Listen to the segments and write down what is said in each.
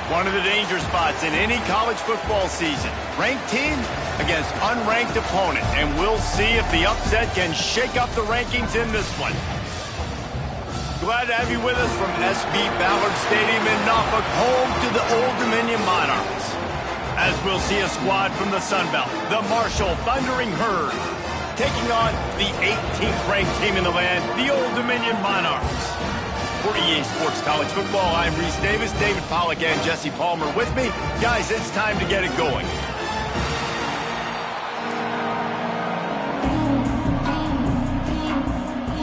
One of the danger spots in any college football season. Ranked team against unranked opponent. And we'll see if the upset can shake up the rankings in this one. Glad to have you with us from SB Ballard Stadium in Norfolk, home to the Old Dominion Monarchs. As we'll see a squad from the Sun Belt, the Marshall Thundering Herd, taking on the 18th ranked team in the land, the Old Dominion Monarchs. For EA Sports College Football, I'm Reese Davis, David Pollack, and Jesse Palmer with me. Guys, it's time to get it going.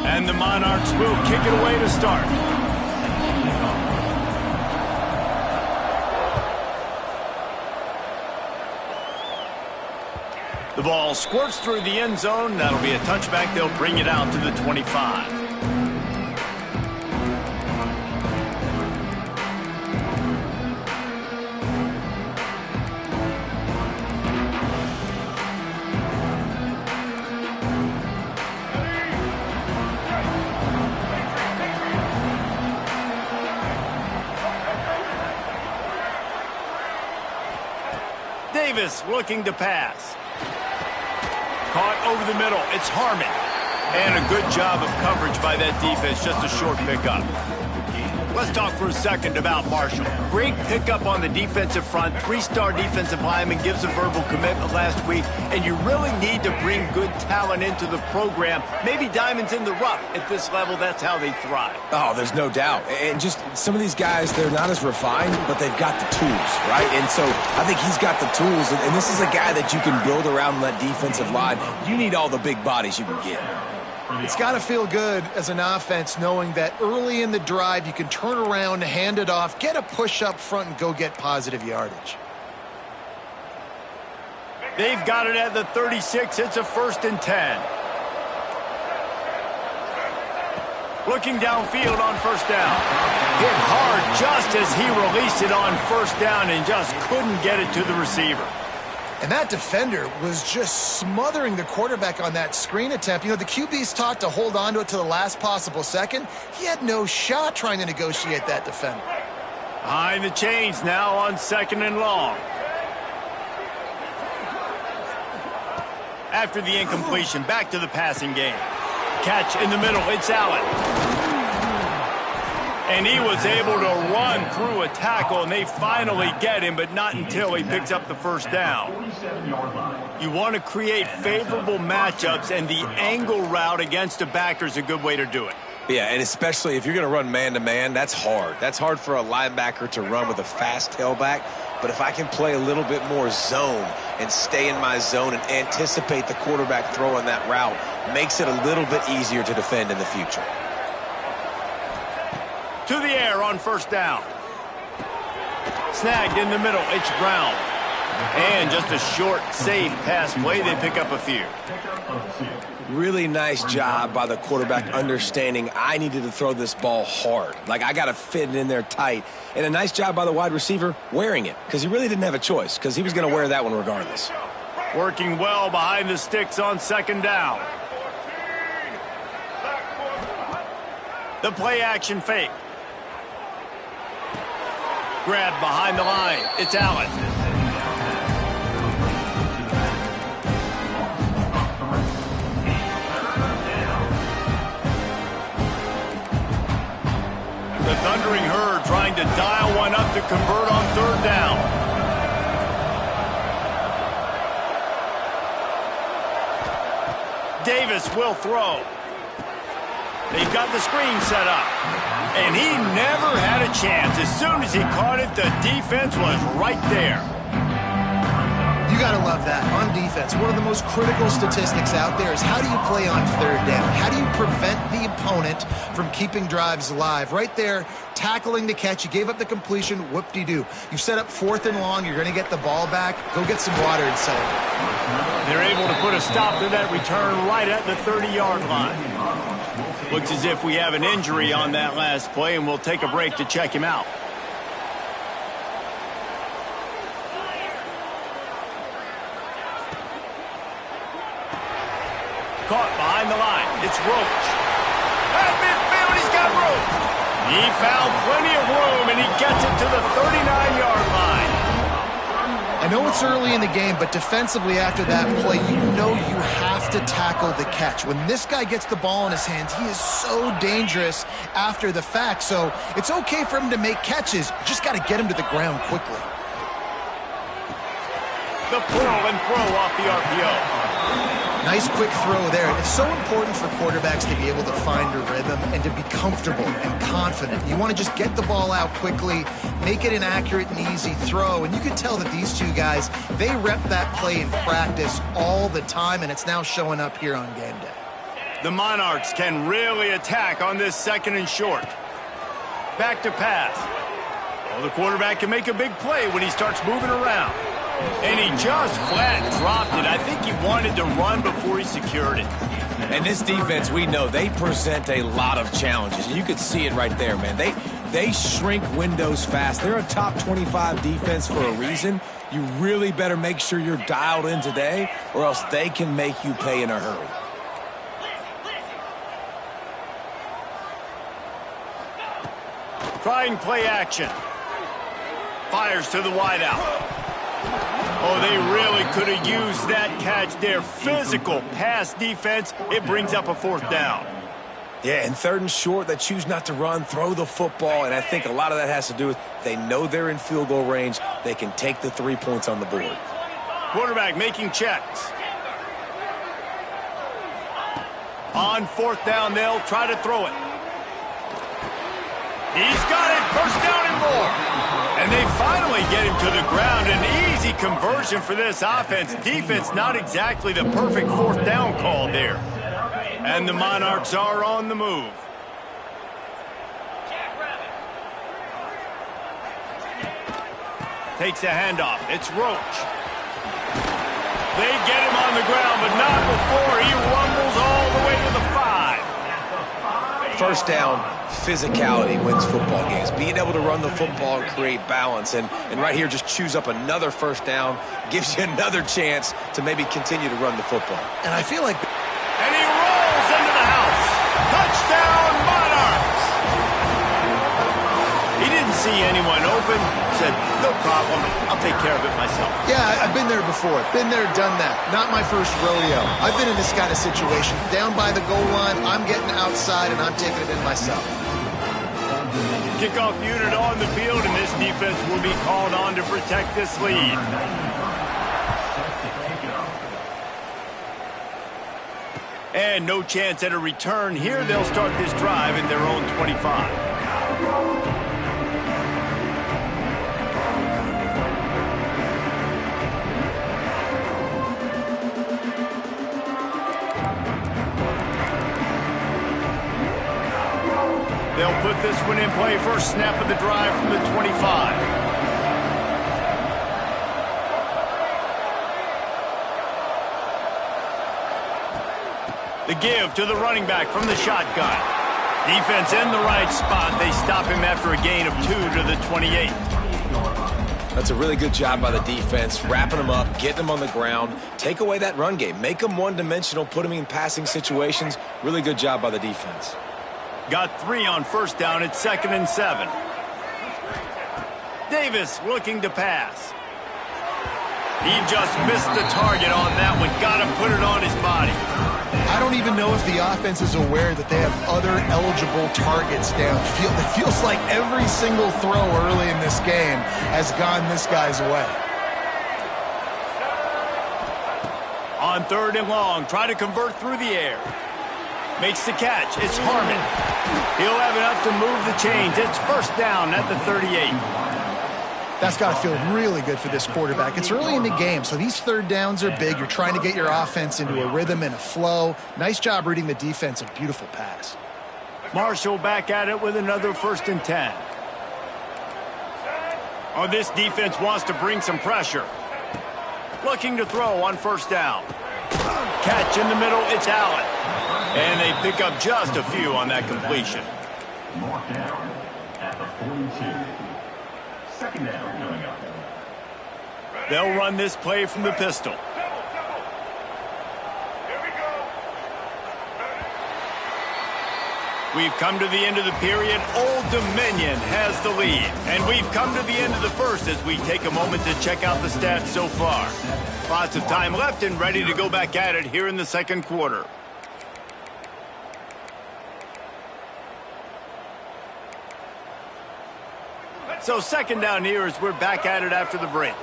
And the Monarchs will kick it away to start. The ball squirts through the end zone. That'll be a touchback. They'll bring it out to the 25. Davis looking to pass. Caught over the middle. It's Harmon. And a good job of coverage by that defense. Just a short pickup. Let's talk for a second about Marshall. Great pickup on the defensive front. Three-star defensive lineman gives a verbal commitment last week. And you really need to bring good talent into the program. Maybe diamonds in the rough. At this level, that's how they thrive. Oh, there's no doubt. And just some of these guys, they're not as refined, but they've got the tools, right? And so I think he's got the tools. And this is a guy that you can build around that defensive line. You need all the big bodies you can get. It's got to feel good as an offense knowing that early in the drive you can turn around, hand it off, get a push up front, and go get positive yardage. They've got it at the 36. It's a 1st and 10. Looking downfield on 1st down. Hit hard just as he released it on 1st down and just couldn't get it to the receiver. And that defender was just smothering the quarterback on that screen attempt. You know, the QB's taught to hold on to it to the last possible second. He had no shot trying to negotiate that defender. Behind the chains now on 2nd and long. After the incompletion, back to the passing game. Catch in the middle, it's Allen. And he was able to run through a tackle, and they finally get him, but not until he picks up the 1st down. You want to create favorable matchups, and the angle route against a backer is a good way to do it. Yeah, and especially if you're going to run man-to-man, that's hard. That's hard for a linebacker to run with a fast tailback. But if I can play a little bit more zone and stay in my zone and anticipate the quarterback throwing that route, makes it a little bit easier to defend in the future. To the air on 1st down. Snagged in the middle, it's Brown. And just a short, safe pass play, they pick up a few. Really nice job by the quarterback understanding I needed to throw this ball hard. Like, I got to fit it in there tight. And a nice job by the wide receiver wearing it, because he really didn't have a choice, because he was going to wear that one regardless. Working well behind the sticks on 2nd down. The play action fake. Grab behind the line. It's Allen. The Thundering Herd trying to dial one up to convert on 3rd down. Davis will throw. They've got the screen set up. And he never had a chance. As soon as he caught it, the defense was right there. You got to love that on defense. One of the most critical statistics out there is how do you play on 3rd down? How do you prevent the opponent from keeping drives alive? Right there, tackling the catch. You gave up the completion. Whoop-de-doo. You've set up 4th and long. You're going to get the ball back. Go get some water and celebrate. They're able to put a stop to that return right at the 30-yard line. Looks as if we have an injury on that last play, and we'll take a break to check him out. Caught behind the line. It's Roach. At midfield, he's got Roach. He found plenty of room, and he gets it to the 39-yard line. I know it's early in the game, but defensively after that play, you know you have to tackle the catch. When this guy gets the ball in his hands, he is so dangerous after the fact. So it's okay for him to make catches. You just got to get him to the ground quickly. The pull and throw off the RPO. Nice quick throw there. It's so important for quarterbacks to be able to find a rhythm and to be comfortable and confident. You want to just get the ball out quickly, make it an accurate and easy throw. And you can tell that these two guys, they rep that play in practice all the time, and it's now showing up here on game day. The Monarchs can really attack on this 2nd and short. Back to pass. Well, the quarterback can make a big play when he starts moving around. And he just flat dropped it. I think he wanted to run before he secured it. And this defense, we know, they present a lot of challenges. You could see it right there, man. They shrink windows fast. They're a top 25 defense for a reason. You really better make sure you're dialed in today, or else they can make you pay in a hurry. Trying play action. Fires to the wideout. Oh, they really could have used that catch there. Physical pass defense. It brings up a 4th down. Yeah, and 3rd and short, they choose not to run, throw the football, and I think a lot of that has to do with they know they're in field goal range. They can take the 3 points on the board. Quarterback making checks. On 4th down, they'll try to throw it. He's got it. 1st down and more. And they finally get him to the ground. An easy conversion for this offense. Defense, not exactly the perfect 4th down call there. And the Monarchs are on the move. Takes a handoff. It's Roach. They get him on the ground, but not before he rumbles all the way to the 5. 1st down, physicality wins football games. Being able to run the football and create balance. And right here, just choose up another 1st down. Gives you another chance to maybe continue to run the football. And I feel like... And he rolls into the house. Touchdown, Monarchs. He didn't see anyone open. Said, no problem. I'll take care of it myself. Yeah, I've been there before. Been there, done that. Not my first rodeo. I've been in this kind of situation. Down by the goal line, I'm getting outside, and I'm taking it in myself. Kickoff unit on the field, and this defense will be called on to protect this lead. And no chance at a return. Here they'll start this drive in their own 25. They'll put this one in play. First snap of the drive from the 25. The give to the running back from the shotgun. Defense in the right spot. They stop him after a gain of 2 to the 28. That's a really good job by the defense, wrapping them up, getting them on the ground, take away that run game, make them one-dimensional, put them in passing situations. Really good job by the defense. Got 3 on 1st down. It's 2nd and 7. Davis looking to pass. He just missed the target on that one. Got to put it on his body. I don't even know if the offense is aware that they have other eligible targets downfield. It feels like every single throw early in this game has gone this guy's way. On 3rd and long, try to convert through the air. Makes the catch. It's Harmon. He'll have enough to move the chains. It's 1st down at the 38. That's got to feel really good for this quarterback. It's early in the game, so these 3rd downs are big. You're trying to get your offense into a rhythm and a flow. Nice job reading the defense. A beautiful pass. Marshall back at it with another 1st and 10. Oh, this defense wants to bring some pressure. Looking to throw on 1st down. Catch in the middle. It's Allen. And they pick up just a few on that completion. Mark down at the 42. 2nd down coming up. They'll run this play from the pistol. We've come to the end of the period. Old Dominion has the lead. And we've come to the end of the first as we take a moment to check out the stats so far. Lots of time left and ready to go back at it here in the second quarter. So second down here as we're back at it after the break.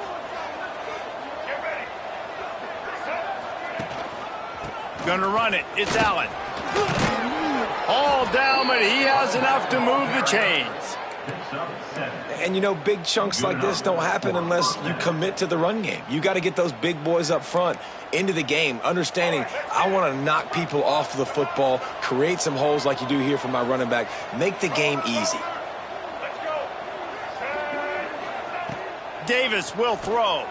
Gonna run it. It's Allen. All down, but he has enough to move the chains. And, you know, big chunks like this don't happen unless you commit to the run game. You got to get those big boys up front into the game, understanding I want to knock people off the football, create some holes like you do here for my running back, make the game easy. Davis will throw.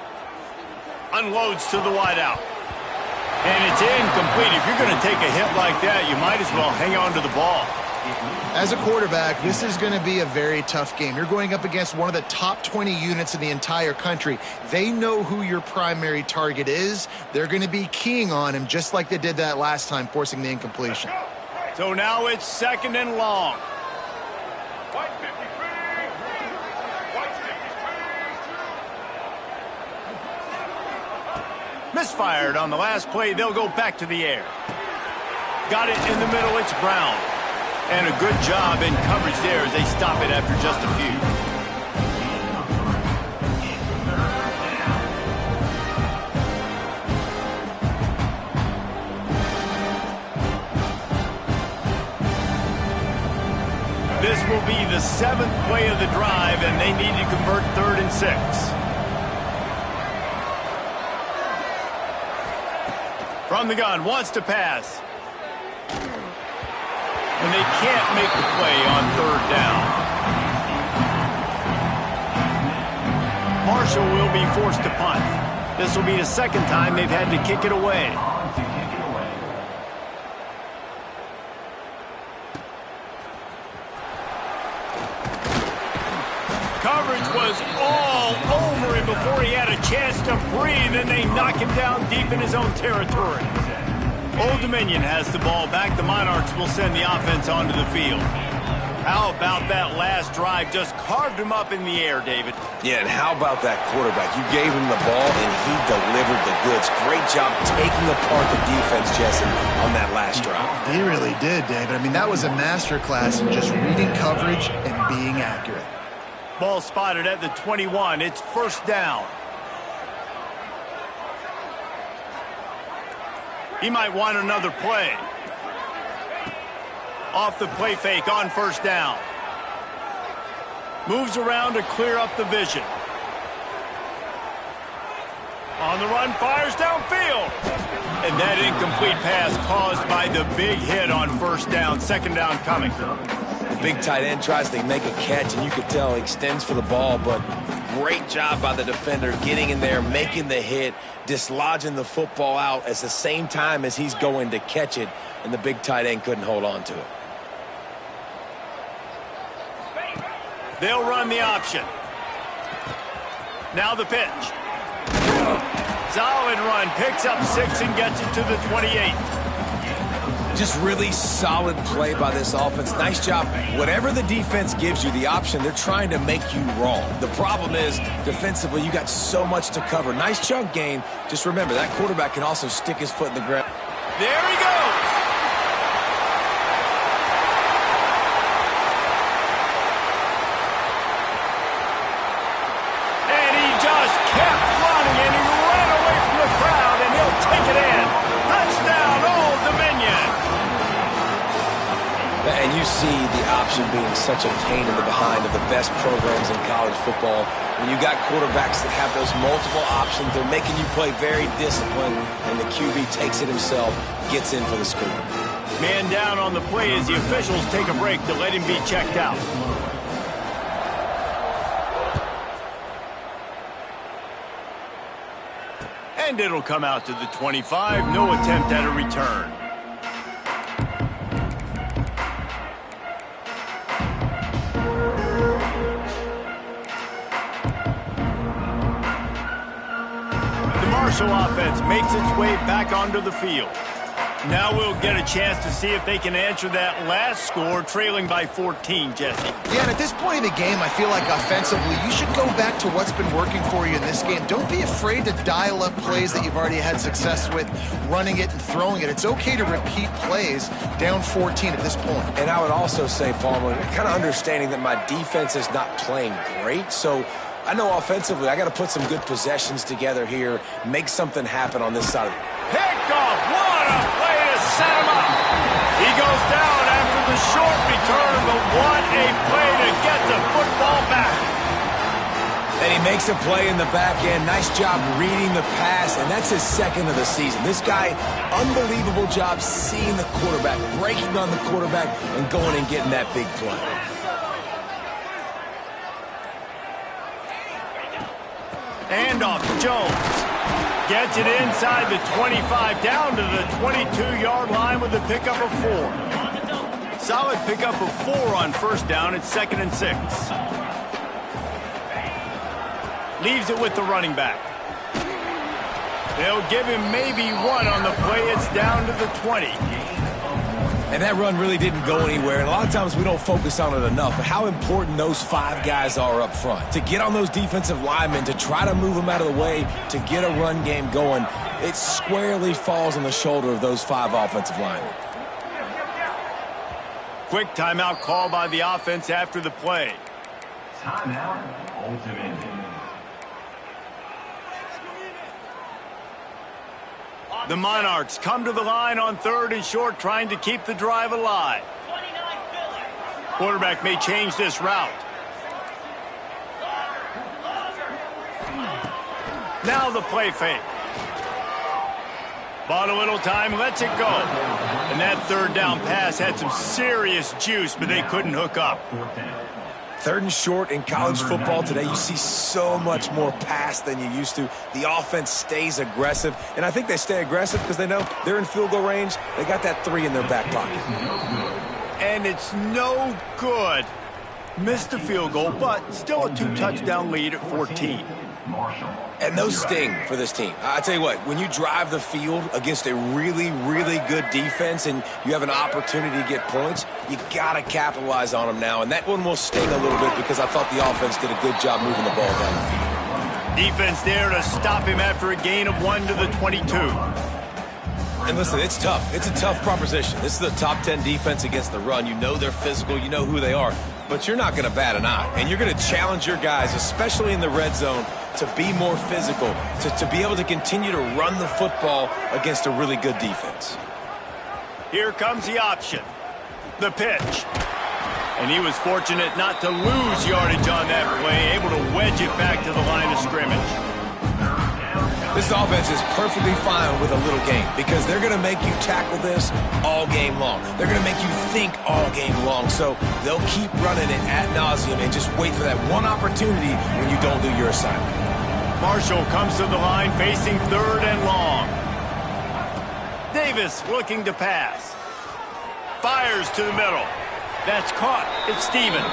Unloads to the wideout. And it's incomplete. If you're going to take a hit like that, you might as well hang on to the ball. As a quarterback, this is going to be a very tough game. You're going up against one of the top 20 units in the entire country. They know who your primary target is. They're going to be keying on him just like they did that last time, forcing the incompletion. So now it's second and long. Misfired on the last play. They'll go back to the air. Got it in the middle. It's Brown. And a good job in coverage there as they stop it after just a few. This will be the 7th play of the drive, and they need to convert 3rd and 6. From the gun, wants to pass. And they can't make the play on 3rd down. Marshall will be forced to punt. This will be the 2nd time they've had to kick it away. Coverage was all over him before he had a chance to breathe, and they knock him down deep in his own territory. Old Dominion has the ball back. The Monarchs will send the offense onto the field. How about that last drive? Just carved him up in the air, David. Yeah, and how about that quarterback? You gave him the ball, and he delivered the goods. Great job taking apart the defense, Jesse, on that last drive. He really did, David. I mean, that was a masterclass in just reading coverage and being accurate. Ball spotted at the 21. It's 1st down. He might want another play. Off the play fake on 1st down. Moves around to clear up the vision. On the run, fires downfield. And that incomplete pass caused by the big hit on 1st down. 2nd down coming. The big tight end tries to make a catch, and you could tell he extends for the ball, but great job by the defender getting in there, making the hit, dislodging the football out at the same time as he's going to catch it, and the big tight end couldn't hold on to it. They'll run the option. Now the pitch. Solid run, picks up 6 and gets it to the 28. Just really solid play by this offense. Nice job. Whatever the defense gives you the option, they're trying to make you wrong. The problem is, defensively, you got so much to cover. Nice chunk gain. Just remember, that quarterback can also stick his foot in the ground. There he goes. And he just kept running, and he ran away from the crowd, and he'll take it in. Touchdown, Old Dominion. And you see the option being such a pain in the behind of the best programs in college football. When you got quarterbacks that have those multiple options, they're making you play very disciplined, and the QB takes it himself, gets in for the score. Man down on the play as the officials take a break to let him be checked out. And it'll come out to the 25. No attempt at a return. The Marshall offense makes its way back onto the field. Now we'll get a chance to see if they can answer that last score, trailing by 14, Jesse. Yeah, and at this point in the game, I feel like offensively, you should go back to what's been working for you in this game. Don't be afraid to dial up plays that you've already had success with, running it and throwing it. It's okay to repeat plays down 14 at this point. And I would also say, Palmer, kind of understanding that my defense is not playing great, so I know offensively I got to put some good possessions together here, make something happen on this side of it. Picked off. What a play to set him up. He goes down after the short return, but what a play to get the football back. And he makes a play in the back end. Nice job reading the pass, and that's his second of the season. This guy, unbelievable job seeing the quarterback, breaking on the quarterback, and going and getting that big play. Handoff to Jones. Gets it inside the 25, down to the 22-yard line with a pickup of 4. Solid pickup of 4 on first down. It's 2nd and 6. Leaves it with the running back. They'll give him maybe 1 on the play. It's down to the 20. And that run really didn't go anywhere. And a lot of times we don't focus on it enough. But how important those 5 guys are up front. To get on those defensive linemen, to try to move them out of the way, to get a run game going, it squarely falls on the shoulder of those 5 offensive linemen. Quick timeout call by the offense after the play. Timeout, ultimate. The Monarchs come to the line on 3rd and short, trying to keep the drive alive. Quarterback may change this route. Now the play fake. Bought a little time, lets it go. And that 3rd down pass had some serious juice, but they couldn't hook up. 3rd and short in college football today, you see so much more pass than you used to. The offense stays aggressive, and I think they stay aggressive because they know they're in field goal range. They got that 3 in their back pocket. And it's no good. Missed the field goal, but still a 2-touchdown lead at 14. And those sting for this team. I tell you what, when you drive the field against a really, really good defense and you have an opportunity to get points, you got to capitalize on them now. And that one will sting a little bit because I thought the offense did a good job moving the ball down the field. Defense there to stop him after a gain of 1 to the 22. And listen, it's tough. It's a tough proposition. This is the top 10 defense against the run. You know they're physical. You know who they are. But you're not going to bat an eye. And you're going to challenge your guys, especially in the red zone, to be more physical, to be able to continue to run the football against a really good defense. Here comes the option. The pitch. And he was fortunate not to lose yardage on that play, able to wedge it back to the line of scrimmage. This offense is perfectly fine with a little game because they're going to make you tackle this all game long. They're going to make you think all game long. So they'll keep running it ad nauseum and just wait for that one opportunity when you don't do your assignment. Marshall comes to the line facing 3rd and long. Davis looking to pass. Fires to the middle. That's caught. It's Stevens.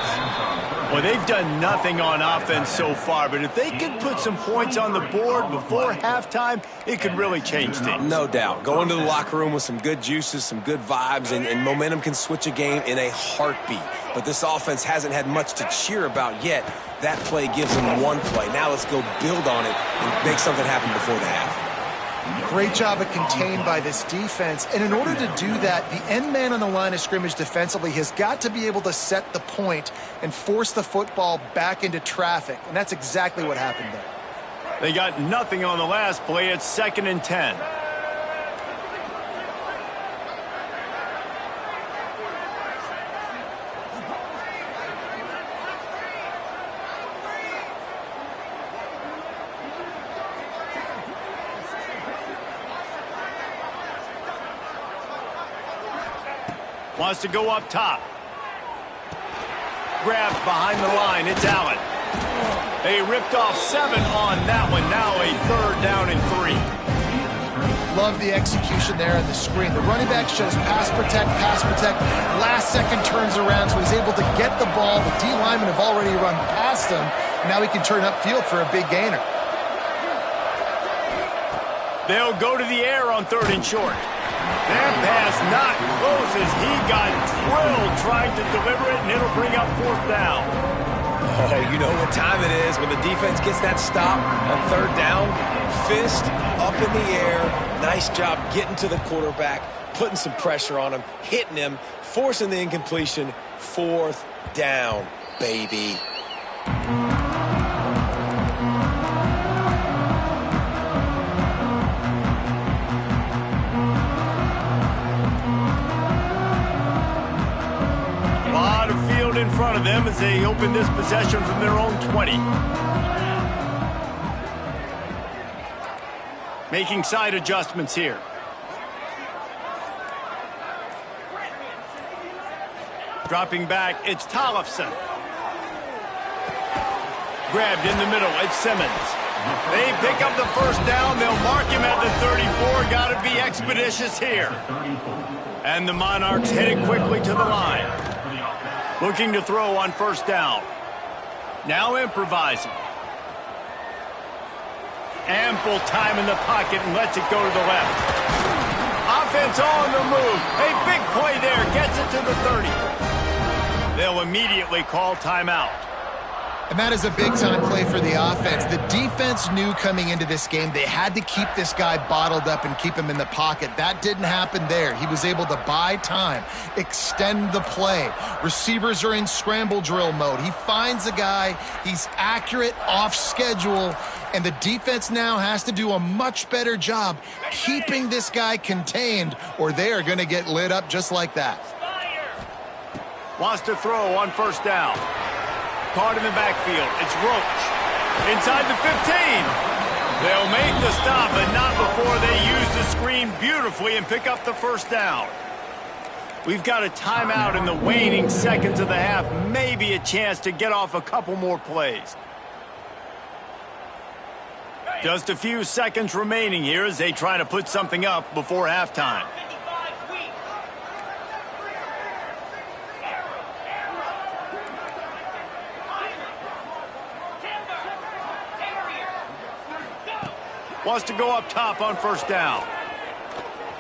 Well, they've done nothing on offense so far, but if they can put some points on the board before halftime, it could really change things. No doubt. Go into the locker room with some good juices, some good vibes, and momentum can switch a game in a heartbeat. But this offense hasn't had much to cheer about yet. That play gives them one play. Now let's go build on it and make something happen before the half. Great job of contained by this defense. And in order to do that, the end man on the line of scrimmage defensively has got to be able to set the point and force the football back into traffic. And that's exactly what happened there. They got nothing on the last play. It's 2nd and 10. Wants to go up top. Grabbed behind the line. It's Allen. They ripped off 7 on that one. Now a 3rd down and 3. Love the execution there on the screen. The running back shows pass protect, pass protect. Last second turns around, so he's able to get the ball. The D linemen have already run past him. Now he can turn upfield for a big gainer. They'll go to the air on 3rd and short. That pass not close as he got drilled trying to deliver it, and it'll bring up 4th down. Oh, you know what time it is when the defense gets that stop on 3rd down. Fist up in the air. Nice job getting to the quarterback, putting some pressure on him, hitting him, forcing the incompletion. 4th down, baby. In front of them as they open this possession from their own 20. Making side adjustments here. Dropping back, it's Tollefson. Grabbed in the middle, it's Simmons. They pick up the 1st down. They'll mark him at the 34. Got to be expeditious here. And the Monarchs headed quickly to the line. Looking to throw on 1st down. Now improvising. Ample time in the pocket and lets it go to the left. Offense on the move. A big play there. Gets it to the 30. They'll immediately call timeout. And that is a big-time play for the offense. The defense knew coming into this game they had to keep this guy bottled up and keep him in the pocket. That didn't happen there. He was able to buy time, extend the play. Receivers are in scramble drill mode. He finds a guy. He's accurate, off schedule, and the defense now has to do a much better job keeping this guy contained, or they are going to get lit up just like that. Wants to throw on 1st down. Caught in the backfield. It's Roach. Inside the 15. They'll make the stop, but not before they use the screen beautifully and pick up the 1st down. We've got a timeout in the waning seconds of the half. Maybe a chance to get off a couple more plays. Just a few seconds remaining here as they try to put something up before halftime. Wants to go up top on 1st down.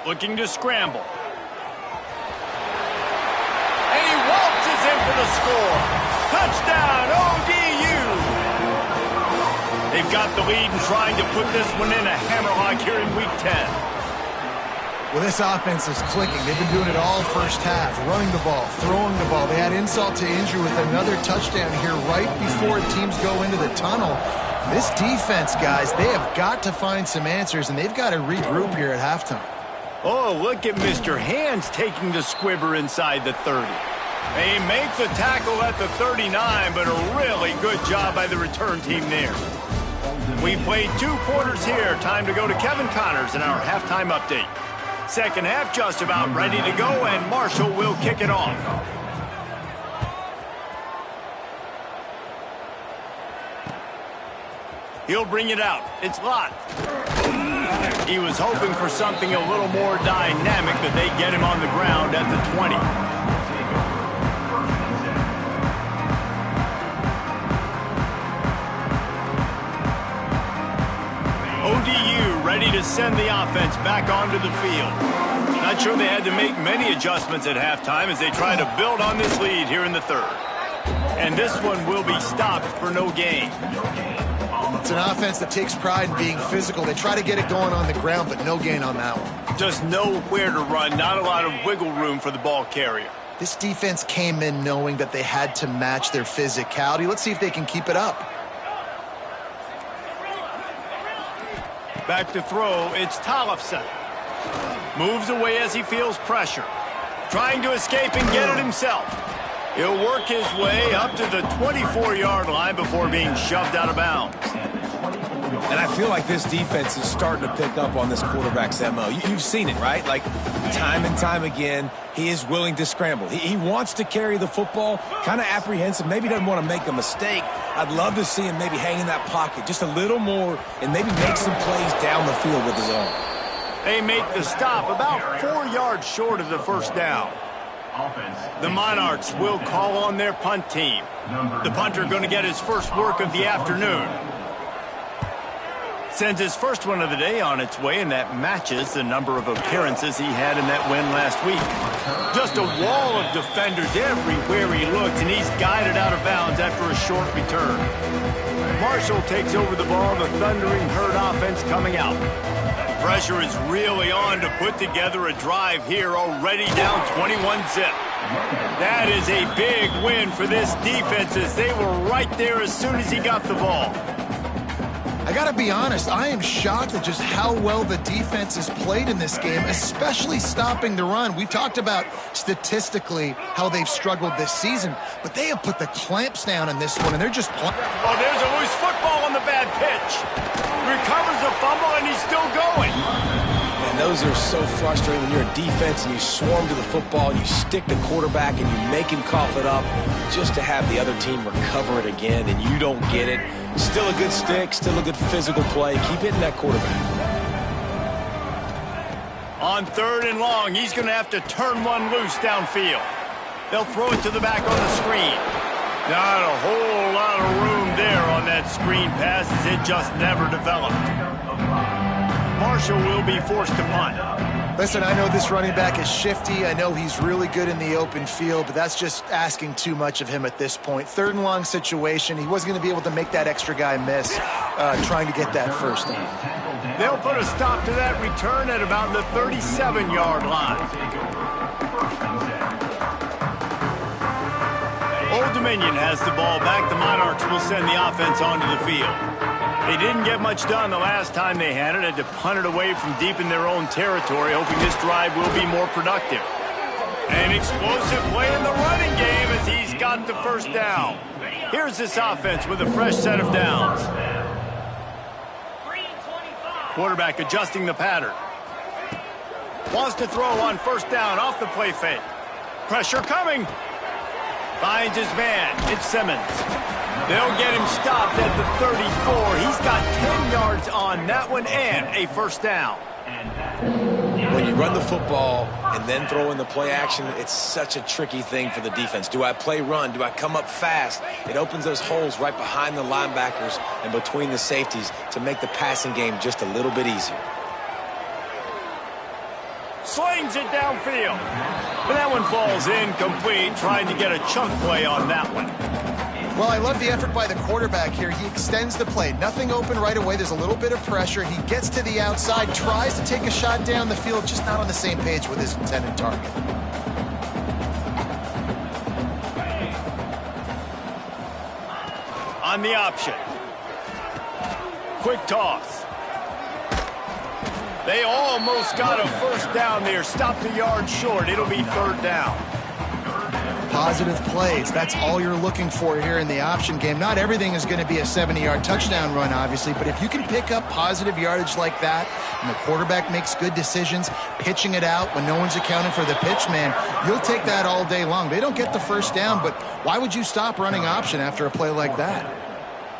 Looking to scramble. And he waltzes in for the score. Touchdown, ODU! They've got the lead and trying to put this one in a hammerlock here in Week 10. Well, this offense is clicking. They've been doing it all 1st half, running the ball, throwing the ball. They had insult to injury with another touchdown here right before teams go into the tunnel. This defense, guys, they have got to find some answers, and they've got to regroup here at halftime. Oh, look at Mr. Hands taking the squibber inside the 30. They make the tackle at the 39, but a really good job by the return team there. We played 2 quarters here. Time to go to Kevin Connors in our halftime update. 2nd half just about ready to go, and Marshall will kick it off. He'll bring it out. It's Lott. He was hoping for something a little more dynamic, but they get him on the ground at the 20. ODU ready to send the offense back onto the field. Not sure they had to make many adjustments at halftime as they try to build on this lead here in the 3rd. And this one will be stopped for no gain. It's an offense that takes pride in being physical. They try to get it going on the ground, but no gain on that one. Just nowhere to run, not a lot of wiggle room for the ball carrier. This defense came in knowing that they had to match their physicality. Let's see if they can keep it up. Back to throw, it's Tollefson. Moves away as he feels pressure. Trying to escape and get it himself. He'll work his way up to the 24-yard line before being shoved out of bounds. And I feel like this defense is starting to pick up on this quarterback's MO. You've seen it, right? Like, time and time again, he is willing to scramble. He wants to carry the football, kind of apprehensive, maybe doesn't want to make a mistake. I'd love to see him maybe hang in that pocket just a little more and maybe make some plays down the field with his own. They make the stop about 4 yards short of the 1st down. The Monarchs will call on their punt team. The punter going to get his first work of the afternoon. Sends his first one of the day on its way, and that matches the number of appearances he had in that win last week. Just a wall of defenders everywhere he looks, and he's guided out of bounds after a short return. Marshall takes over the ball, the Thundering Herd offense coming out. Pressure is really on to put together a drive here, already down 21-zip. That is a big win for this defense, as they were right there as soon as he got the ball. I gotta be honest, I am shocked at just how well the defense has played in this game, especially stopping the run. We've talked about statistically how they've struggled this season, but they have put the clamps down in this one, and they're just playing. Oh, there's a loose football on the bad pitch. Recovers the fumble, and he's still going. And those are so frustrating when you're a defense and you swarm to the football and you stick the quarterback and you make him cough it up just to have the other team recover it again, and you don't get it. Still a good stick, still a good physical play. Keep hitting that quarterback. On 3rd and long, he's going to have to turn one loose downfield. They'll throw it to the back on the screen. Not a whole lot of room there on that screen pass, as it just never developed. Marshall will be forced to punt. Listen, I know this running back is shifty. I know he's really good in the open field, but that's just asking too much of him at this point. 3rd and long situation. He wasn't going to be able to make that extra guy miss trying to get that first down. They'll put a stop to that return at about the 37-yard line. Old Dominion has the ball back. The Monarchs will send the offense onto the field. They didn't get much done the last time they had it. Had to punt it away from deep in their own territory, hoping this drive will be more productive. An explosive play in the running game as he's got the first down. Here's this offense with a fresh set of downs. Quarterback adjusting the pattern. Wants to throw on 1st down off the play fake. Pressure coming. Finds his man. It's Simmons. They'll get him stopped at the 34. He's got 10 yards on that one and a 1st down. When you run the football and then throw in the play action, it's such a tricky thing for the defense. Do I play run? Do I come up fast? It opens those holes right behind the linebackers and between the safeties to make the passing game just a little bit easier. Slings it downfield. But that one falls incomplete, trying to get a chunk play on that one. Well, I love the effort by the quarterback here. He extends the play. Nothing open right away. There's a little bit of pressure. He gets to the outside, tries to take a shot down the field, just not on the same page with his intended target. On the option. Quick toss. They almost got a 1st down there. Stopped a yard short. It'll be 3rd down. Positive plays. That's all you're looking for here in the option game. Not everything is going to be a 70-yard touchdown run, obviously, but if you can pick up positive yardage like that and the quarterback makes good decisions, pitching it out when no one's accounting for the pitch, man, you'll take that all day long. They don't get the 1st down, but why would you stop running option after a play like that?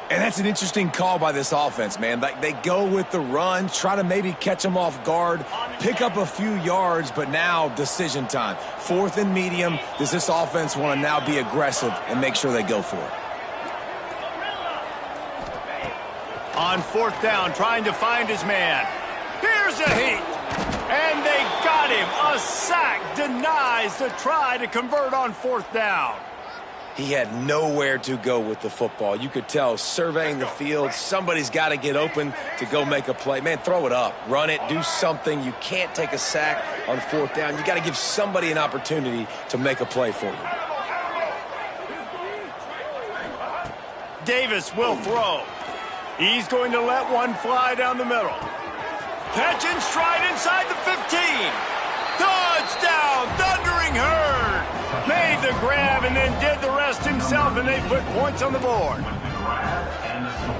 And that's an interesting call by this offense, man. Like, they go with the run, try to maybe catch them off guard, pick up a few yards, but now decision time. 4th and medium. Does this offense want to now be aggressive and make sure they go for it? On 4th down, trying to find his man. Here's a heat. And they got him. A sack denies the try to convert on 4th down. He had nowhere to go with the football. You could tell, surveying the field, somebody's got to get open to go make a play. Man, throw it up. Run it. Do something. You can't take a sack on 4th down. You got to give somebody an opportunity to make a play for you. Davis will throw. He's going to let one fly down the middle. Catch and stride inside the 15. Touchdown, Thundering Herd. Made the grab and then did the rest himself, and they put points on the board.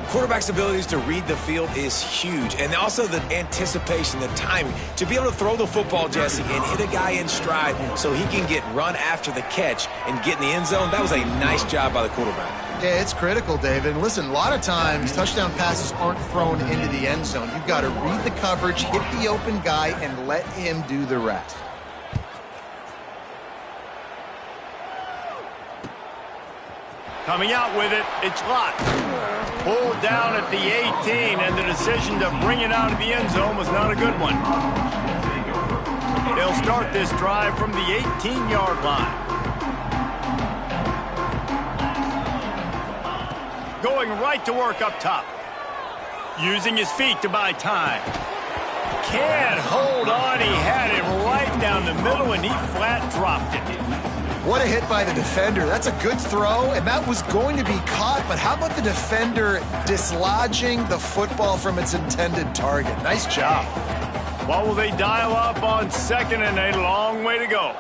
Quarterback's abilities to read the field is huge, and also the anticipation, the timing. To be able to throw the football, Jesse, and hit a guy in stride so he can get run after the catch and get in the end zone, that was a nice job by the quarterback. Yeah, it's critical, David. And listen, a lot of times touchdown passes aren't thrown into the end zone. You've got to read the coverage, hit the open guy, and let him do the rest. Coming out with it, it's locked. Pulled down at the 18, and the decision to bring it out of the end zone was not a good one. They'll start this drive from the 18-yard line. Going right to work up top. Using his feet to buy time. Can't hold on. He had it right down the middle, and he flat dropped it. What a hit by the defender. That's a good throw, and that was going to be caught, but how about the defender dislodging the football from its intended target? Nice job. What will they dial up on 2nd and a long way to go?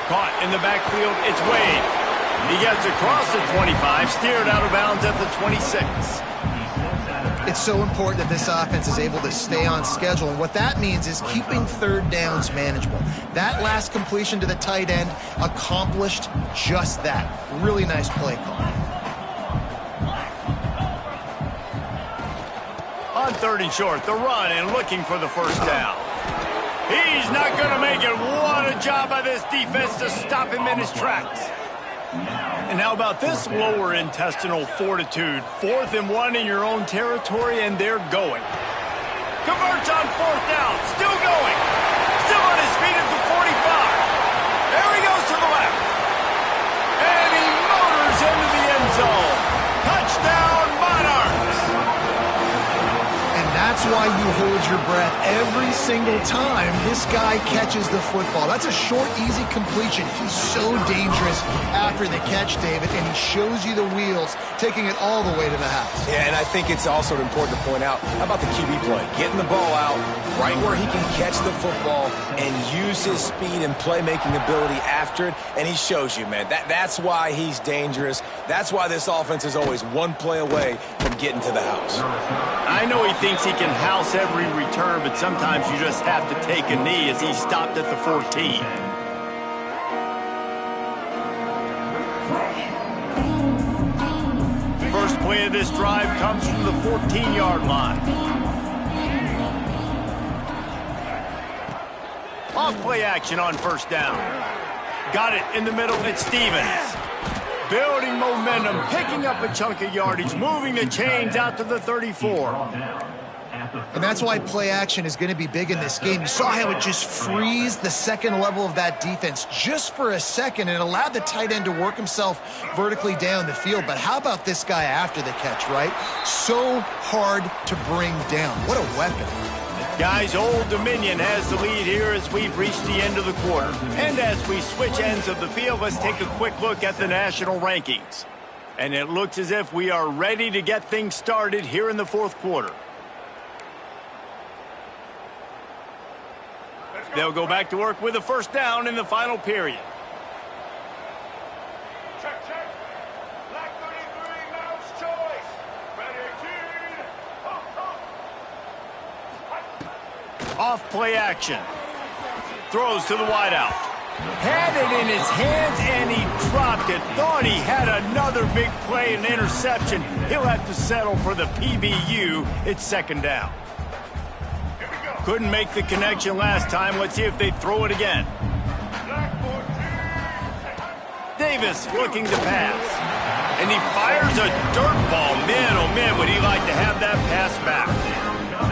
Caught in the backfield, it's Wade. He gets across the 25, steered out of bounds at the 26. It's so important that this offense is able to stay on schedule, and what that means is keeping third downs manageable. That last completion to the tight end accomplished just that. Really nice play call. On 3rd and short, the run and looking for the first down. He's not going to make it. What a job by this defense to stop him in his tracks. And how about this lower intestinal fortitude? 4th and 1 in your own territory, and they're going. Converts on 4th down. Still going. Still on his feet at the 45. There he goes to the left. And he motors into the end zone. Touchdown, Monarchs. And that's why you hold your breath every single time this guy catches the football. That's a short, easy completion. He's so dangerous after the catch, David, and he shows you the wheels, taking it all the way to the house. Yeah, and I think it's also important to point out, how about the QB play? Getting the ball out right where he can catch the football and use his speed and playmaking ability after it, and he shows you, man. That's why he's dangerous. That's why this offense is always one play away from getting to the house. I know he thinks he can house every return, but sometimes you just have to take a knee as he stopped at the 14. First play of this drive comes from the 14-yard line. Off play action on 1st down. Got it in the middle, it's Stevens. Building momentum, picking up a chunk of yardage, moving the chains out to the 34. And that's why play action is going to be big in this game. You saw how it just freezed the second level of that defense just for a second, and it allowed the tight end to work himself vertically down the field. But how about this guy after the catch, right? So hard to bring down. What a weapon. Guys, Old Dominion has the lead here as we've reached the end of the quarter. And as we switch ends of the field, let's take a quick look at the national rankings. And it looks as if we are ready to get things started here in the 4th quarter. They'll go back to work with a 1st down in the final period. Check, check. Black 33, mouse choice. Red 18. Off play action. Throws to the wideout. Had it in his hands and he dropped it. Thought he had another big play and interception. He'll have to settle for the PBU. It's 2nd down. Couldn't make the connection last time. Let's see if they throw it again. Davis looking to pass. And he fires a dirt ball. Man, oh man, would he like to have that pass back.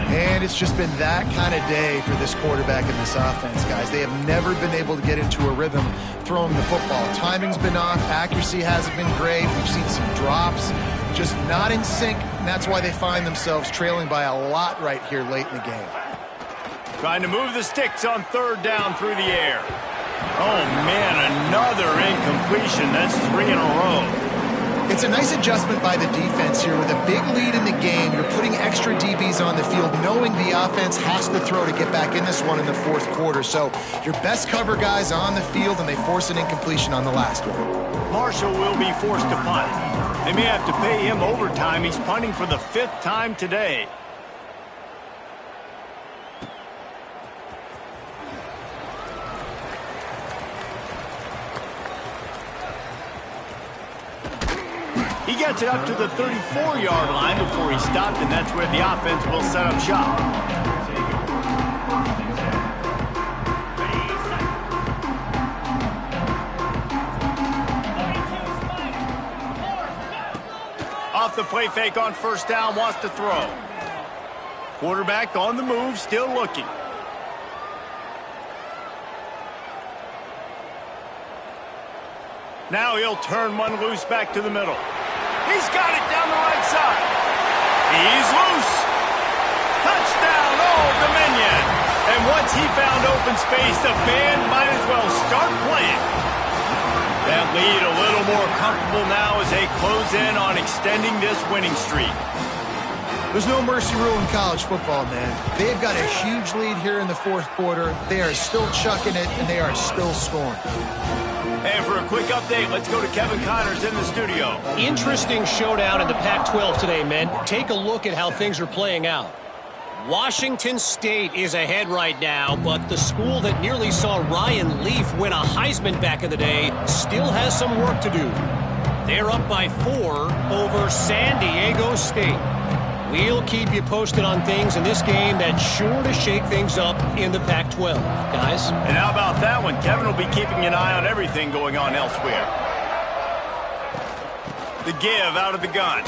And it's just been that kind of day for this quarterback in this offense, guys. They have never been able to get into a rhythm throwing the football. Timing's been off. Accuracy hasn't been great. We've seen some drops. Just not in sync. And that's why they find themselves trailing by a lot right here late in the game. Trying to move the sticks on 3rd down through the air. Oh, man, another incompletion. That's 3 in a row. It's a nice adjustment by the defense here. With a big lead in the game, you're putting extra DBs on the field, knowing the offense has to throw to get back in this one in the 4th quarter. So your best cover guys on the field, and they force an incompletion on the last one. Marshall will be forced to punt. They may have to pay him overtime. He's punting for the 5th time today. He gets it up to the 34-yard line before he stopped, and that's where the offense will set up shop. the play fake on first down, wants to throw. Quarterback on the move, still looking. Now he'll turn one loose back to the middle. He's got it down the right side. He's loose. Touchdown, Old Dominion. And once he found open space, the band might as well start playing. That lead a little more comfortable now as they close in on extending this winning streak. There's no mercy rule in college football, man. They've got a huge lead here in the fourth quarter. They are still chucking it, and they are still scoring. And for a quick update, let's go to Kevin Connors in the studio. Interesting showdown in the Pac-12 today, men. Take a look at how things are playing out. Washington State is ahead right now, but the school that nearly saw Ryan Leaf win a Heisman back in the day still has some work to do. They're up by 4 over San Diego State. We'll keep you posted on things in this game that's sure to shake things up in the Pac-12, guys. And how about that one? Kevin will be keeping an eye on everything going on elsewhere. The give out of the gun.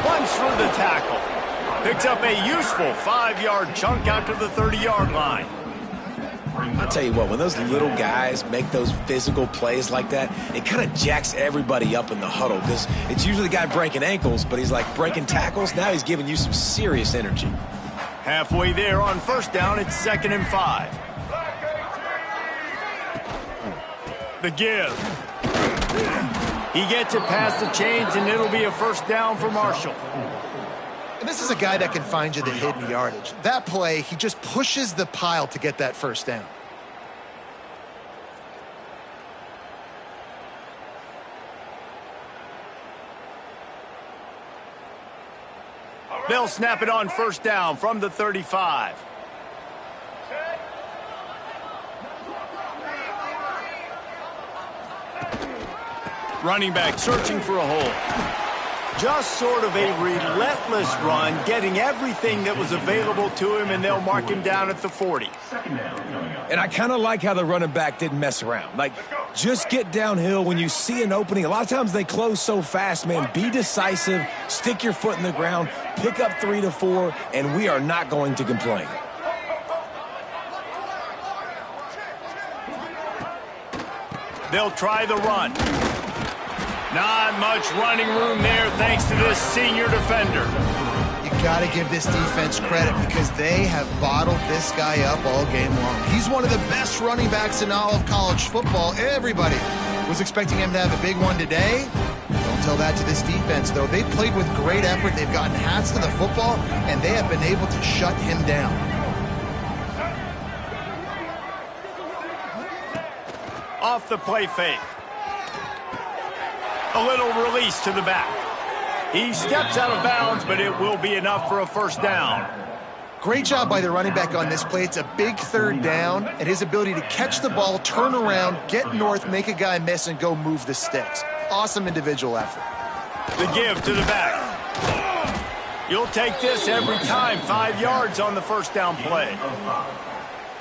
Runs for the tackle. Picks up a useful 5-yard chunk out to the 30-yard line. I'll tell you what, when those little guys make those physical plays like that, it kind of jacks everybody up in the huddle because it's usually the guy breaking ankles, but he's like breaking tackles. Now he's giving you some serious energy. Halfway there on first down, it's 2nd and 5. The give. He gets it past the chains, and it'll be a first down for Marshall. And this is a guy that can find you the hidden yardage. That play, he just pushes the pile to get that first down. They'll snap it on first down from the 35. Running back searching for a hole. Just sort of a relentless run, getting everything that was available to him, and they'll mark him down at the 40. And I kind of like how the running back didn't mess around. Like, just get downhill when you see an opening. A lot of times they close so fast, man. Be decisive, stick your foot in the ground, pick up 3 to 4, and we are not going to complain. They'll try the run. Not much running room there thanks to this senior defender. You got to give this defense credit because they have bottled this guy up all game long. He's one of the best running backs in all of college football. Everybody was expecting him to have a big one today. Don't tell that to this defense, though. They've played with great effort. They've gotten hats to the football, and they have been able to shut him down. Off the play fake. A little release to the back. He steps out of bounds, but it will be enough for a first down. Great job by the running back on this play. It's a big third down, and his ability to catch the ball, turn around, get north, make a guy miss, and go move the sticks. Awesome individual effort. The give to the back. You'll take this every time. 5 yards on the first down play.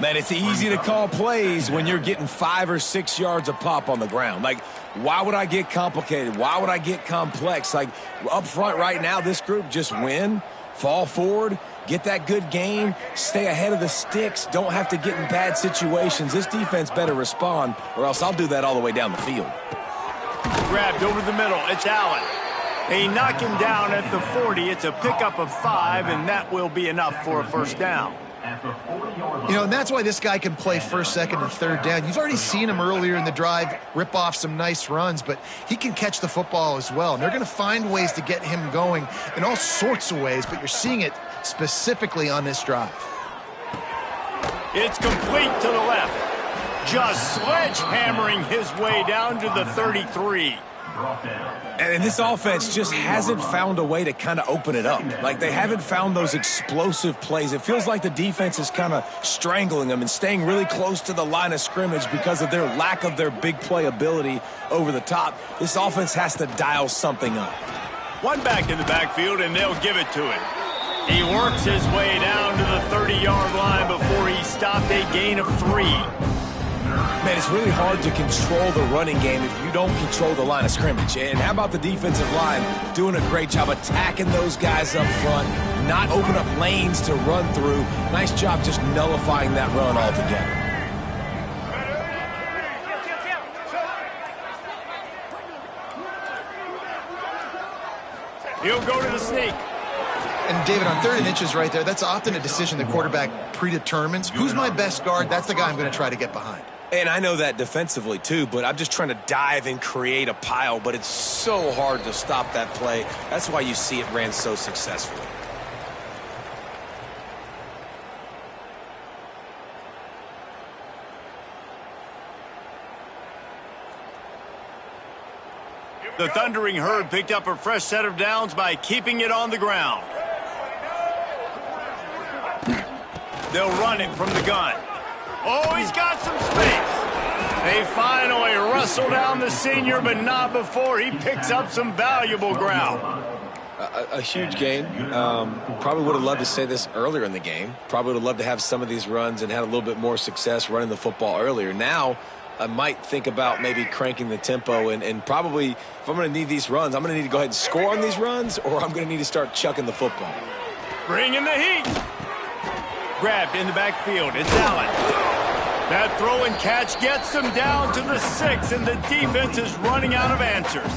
Man, it's easy to call plays when you're getting 5 or 6 yards a pop on the ground. Like, why would I get complicated? Why would I get complex? Like, up front right now, this group just win, fall forward, get that good gain, stay ahead of the sticks, don't have to get in bad situations. This defense better respond, or else I'll do that all the way down the field. Grabbed over the middle. It's Allen. They knock him down at the 40. It's a pickup of 5, and that will be enough for a first down. You know, and that's why this guy can play first, second, and third down. You've already seen him earlier in the drive rip off some nice runs, but he can catch the football as well. And they're going to find ways to get him going in all sorts of ways, but you're seeing it specifically on this drive. It's complete to the left. Just sledgehammering his way down to the 33. And this offense just hasn't found a way to kind of open it up. Like, they haven't found those explosive plays. It feels like the defense is kind of strangling them and staying really close to the line of scrimmage because of their lack of their big play ability over the top. This offense has to dial something up. One back in the backfield, and they'll give it to him. He works his way down to the 30-yard line before he stopped a gain of 3. Man, it's really hard to control the running game if you don't control the line of scrimmage. And how about the defensive line doing a great job attacking those guys up front, not open up lanes to run through. Nice job just nullifying that run altogether. He'll go to the sneak. And David, on 3rd and inches right there, that's often a decision the quarterback predetermines. Who's my best guard? That's the guy I'm going to try to get behind. And I know that defensively too, but I'm just trying to dive and create a pile, but it's so hard to stop that play. That's why you see it ran so successfully. The Thundering Herd picked up a fresh set of downs by keeping it on the ground. They'll run it from the gun. Oh, he's got some space. They finally wrestle down the senior, but not before he picks up some valuable ground. A huge gain. Probably would have loved to say this earlier in the game. Probably would have loved to have some of these runs and had a little bit more success running the football earlier. Now, I might think about maybe cranking the tempo and probably, if I'm going to need these runs, I'm going to need to go ahead and score on these runs, or I'm going to need to start chucking the football. Bring in the heat. Grabbed in the backfield. It's Allen. That throw and catch gets them down to the 6, and the defense is running out of answers.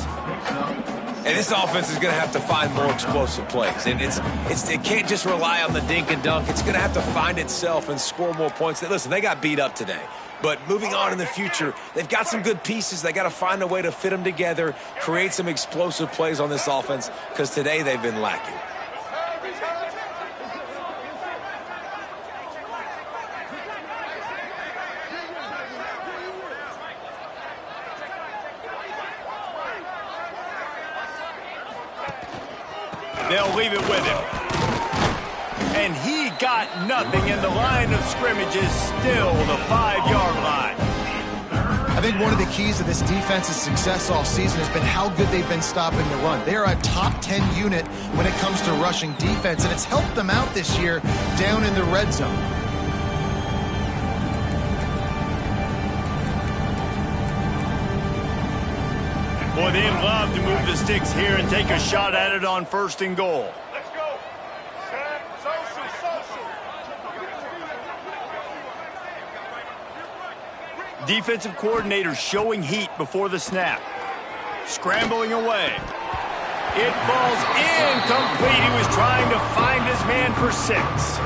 And this offense is going to have to find more explosive plays. And it can't just rely on the dink and dunk. It's going to have to find itself and score more points. Listen, they got beat up today. But moving on in the future, they've got some good pieces. They got to find a way to fit them together, create some explosive plays on this offense, because today they've been lacking. They'll leave it with him. And he got nothing, and the line of scrimmage is still the 5-yard line. I think one of the keys to this defense's success all season has been how good they've been stopping the run. They are a top 10 unit when it comes to rushing defense, and it's helped them out this year down in the red zone. Boy, they'd love to move the sticks here and take a shot at it on 1st and goal. Let's go. Set. Social. Defensive coordinator showing heat before the snap. Scrambling away. It falls incomplete. He was trying to find his man for 6.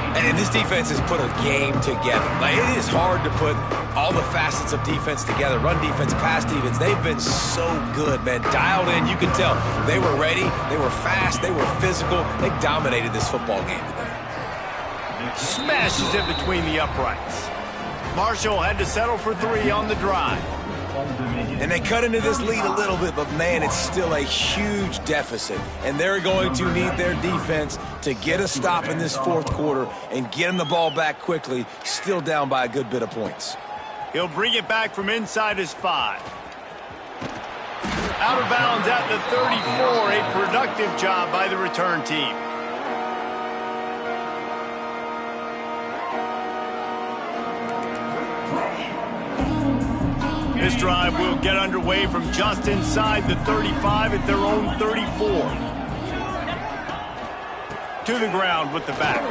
And this defense has put a game together. Like, it is hard to put all the facets of defense together. Run defense, pass defense. They've been so good, man. Dialed in. You can tell they were ready. They were fast. They were physical. They dominated this football game today. Smashes it between the uprights. Marshall had to settle for 3 on the drive. And they cut into this lead a little bit, but, man, it's still a huge deficit. And they're going to need their defense to get a stop in this 4th quarter and get them the ball back quickly, still down by a good bit of points. He'll bring it back from inside his 5. Out of bounds at the 34, a productive job by the return team. This drive will get underway from just inside the 35 at their own 34. To the ground with the back.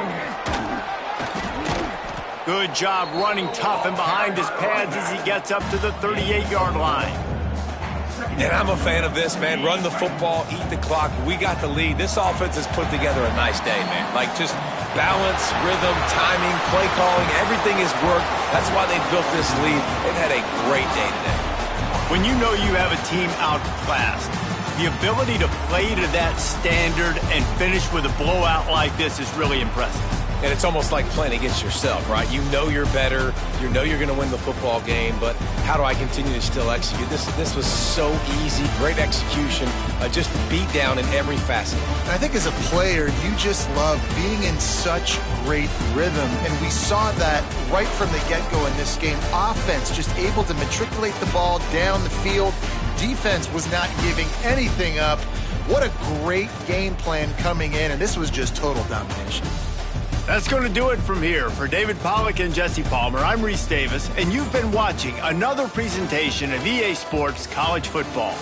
Good job running tough and behind his pads as he gets up to the 38-yard line. And I'm a fan of this, man. Run the football, eat the clock. We got the lead. This offense has put together a nice day, man. Like, just balance, rhythm, timing, play calling, everything has worked. That's why they built this lead. They've had a great day today. When you know you have a team outclassed, the ability to play to that standard and finish with a blowout like this is really impressive. And it's almost like playing against yourself, right? You know you're better. You know you're going to win the football game, but how do I continue to still execute? This was so easy, great execution, just beat down in every facet. And I think as a player, you just love being in such great rhythm, and we saw that right from the get-go in this game. Offense just able to matriculate the ball down the field. Defense was not giving anything up. What a great game plan coming in, and this was just total domination. That's going to do it from here. For David Pollack and Jesse Palmer, I'm Reese Davis, and you've been watching another presentation of EA Sports College Football.